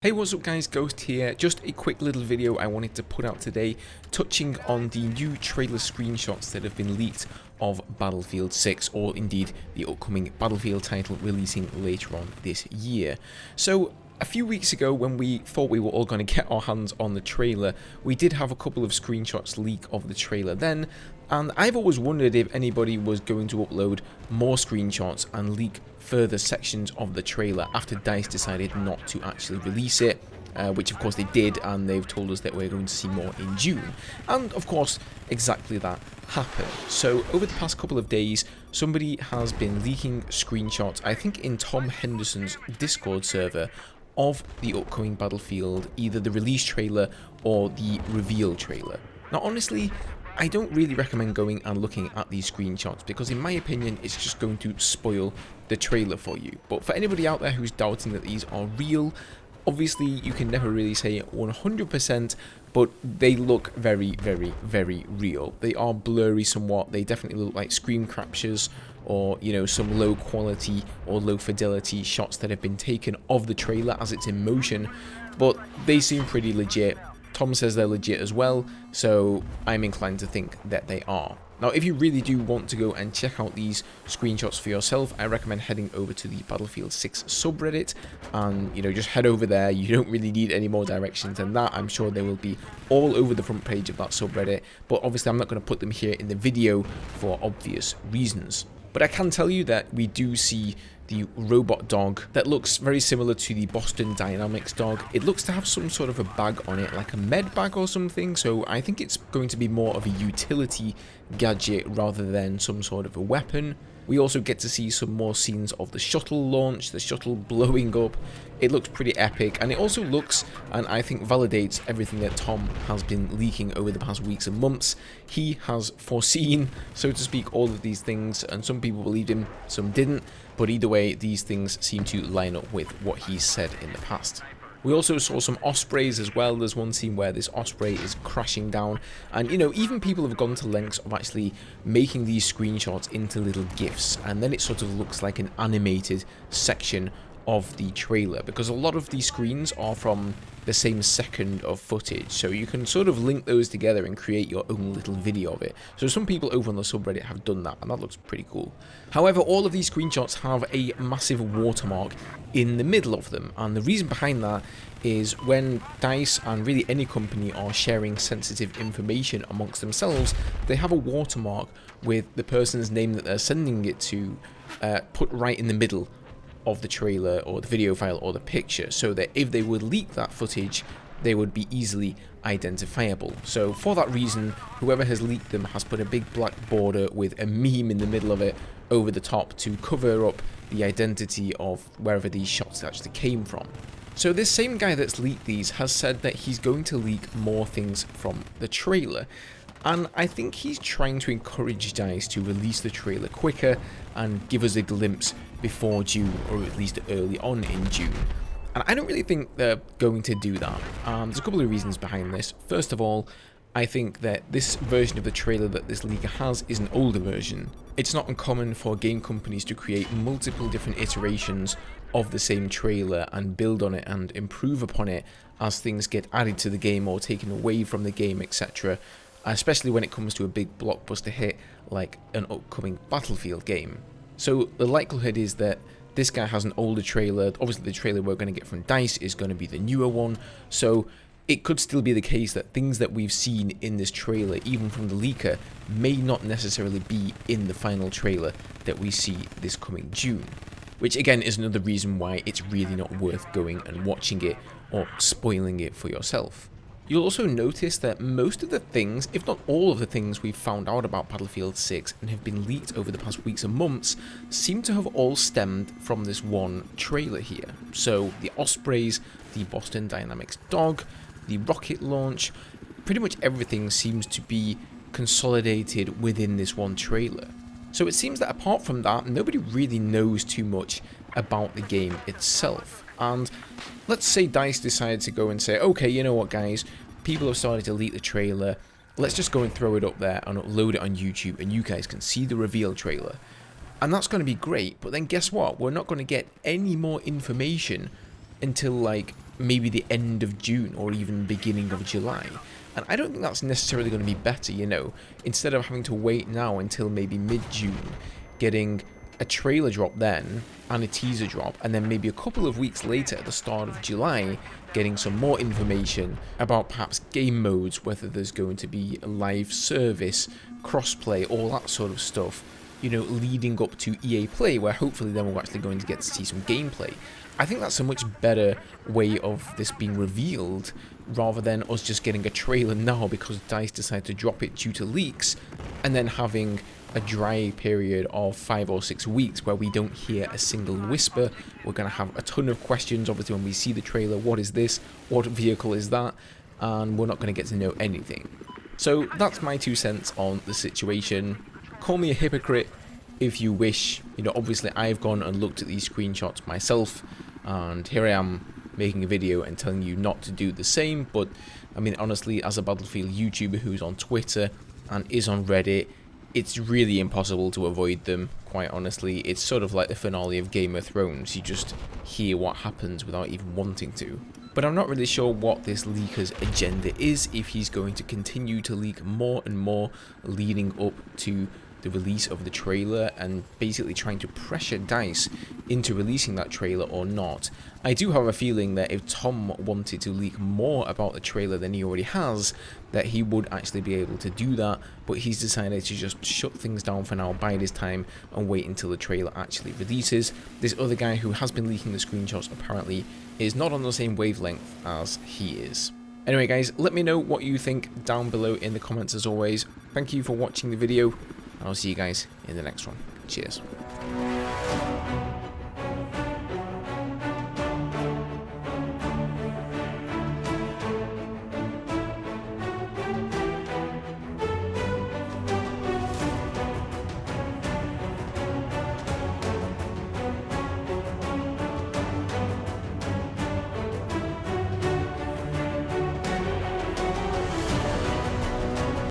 Hey, what's up guys, Ghost here. Just a quick little video I wanted to put out today touching on the new trailer screenshots that have been leaked of Battlefield 6, or indeed the upcoming Battlefield title releasing later on this year. So a few weeks ago, when we thought we were all going to get our hands on the trailer, we did have a couple of screenshots leak of the trailer then, and I've always wondered if anybody was going to upload more screenshots and leak further sections of the trailer after DICE decided not to actually release it, which of course they did, and they've told us that we're going to see more in June. And of course, exactly that happened. So over the past couple of days, somebody has been leaking screenshots, I think in Tom Henderson's Discord server, of the upcoming Battlefield, either the release trailer or the reveal trailer. Now honestly, I don't really recommend going and looking at these screenshots because in my opinion it's just going to spoil the trailer for you. But for anybody out there who's doubting that these are real, obviously you can never really say 100%, but they look very, very, very real. They are blurry somewhat. They definitely look like screen captures or, you know, some low quality or low fidelity shots that have been taken of the trailer as it's in motion, but they seem pretty legit. Tom says they're legit as well, so I'm inclined to think that they are. Now, if you really do want to go and check out these screenshots for yourself, I recommend heading over to the Battlefield 6 subreddit and, you know, just head over there. You don't really need any more directions than that. I'm sure they will be all over the front page of that subreddit, but obviously I'm not going to put them here in the video for obvious reasons. But I can tell you that we do see the robot dog that looks very similar to the Boston Dynamics dog. It looks to have some sort of a bag on it, like a med bag or something, so I think it's going to be more of a utility gadget rather than some sort of a weapon. We also get to see some more scenes of the shuttle launch, the shuttle blowing up. It looks pretty epic, and it also looks, and I think validates everything that Tom has been leaking over the past weeks and months. He has foreseen, so to speak, all of these things, and some people believed him, some didn't, but either way, these things seem to line up with what he's said in the past. We also saw some ospreys as well. There's one scene where this osprey is crashing down, and you know, even people have gone to lengths of actually making these screenshots into little GIFs, and then it sort of looks like an animated section of the trailer, because a lot of these screens are from the same second of footage, so you can sort of link those together and create your own little video of it. So some people over on the subreddit have done that, and that looks pretty cool. However, all of these screenshots have a massive watermark in the middle of them, and the reason behind that is when DICE and really any company are sharing sensitive information amongst themselves, they have a watermark with the person's name that they're sending it to put right in the middle of the trailer or the video file or the picture, so that if they would leak that footage, they would be easily identifiable. So for that reason, whoever has leaked them has put a big black border with a meme in the middle of it over the top to cover up the identity of wherever these shots actually came from. So this same guy that's leaked these has said that he's going to leak more things from the trailer, and I think he's trying to encourage DICE to release the trailer quicker and give us a glimpse before June, or at least early on in June. And I don't really think they're going to do that. There's a couple of reasons behind this. First of all, I think that this version of the trailer that this leaker has is an older version. It's not uncommon for game companies to create multiple different iterations of the same trailer and build on it and improve upon it as things get added to the game or taken away from the game, etc. Especially when it comes to a big blockbuster hit like an upcoming Battlefield game. So the likelihood is that this guy has an older trailer. Obviously the trailer we're going to get from DICE is going to be the newer one, so it could still be the case that things that we've seen in this trailer, even from the leaker, may not necessarily be in the final trailer that we see this coming June. Which again is another reason why it's really not worth going and watching it or spoiling it for yourself. You'll also notice that most of the things, if not all of the things we've found out about Battlefield 6 and have been leaked over the past weeks and months, seem to have all stemmed from this one trailer here. So the Ospreys, the Boston Dynamics dog, the rocket launch, pretty much everything seems to be consolidated within this one trailer. So it seems that apart from that, nobody really knows too much about the game itself. And let's say DICE decided to go and say, okay, you know what guys, people have started to leak the trailer, let's just go and throw it up there and upload it on YouTube and you guys can see the reveal trailer. And that's going to be great, but then guess what? We're not going to get any more information until like maybe the end of June or even beginning of July. And I don't think that's necessarily going to be better, you know, instead of having to wait now until maybe mid-June, getting a trailer drop then and a teaser drop, and then maybe a couple of weeks later at the start of July getting some more information about perhaps game modes, whether there's going to be a live service, crossplay, all that sort of stuff, you know, leading up to EA Play, where hopefully then we're actually going to get to see some gameplay. I think that's a much better way of this being revealed, rather than us just getting a trailer now because DICE decided to drop it due to leaks, and then having a dry period of 5 or 6 weeks where we don't hear a single whisper. We're going to have a ton of questions, obviously, when we see the trailer. What is this? What vehicle is that? And we're not going to get to know anything. So that's my 2 cents on the situation. Call me a hypocrite if you wish. You know, obviously I've gone and looked at these screenshots myself, and here I am making a video and telling you not to do the same. But I mean, honestly, as a Battlefield YouTuber who's on Twitter and is on Reddit, it's really impossible to avoid them, quite honestly. It's sort of like the finale of Game of Thrones. You just hear what happens without even wanting to. But I'm not really sure what this leaker's agenda is, if he's going to continue to leak more and more leading up to the release of the trailer and basically trying to pressure DICE into releasing that trailer or not. I do have a feeling that if Tom wanted to leak more about the trailer than he already has, that he would actually be able to do that, but he's decided to just shut things down for now, bide his time, and wait until the trailer actually releases. This other guy who has been leaking the screenshots apparently is not on the same wavelength as he is. Anyway guys, let me know what you think down below in the comments as always. Thank you for watching the video, and I'll see you guys in the next one. Cheers.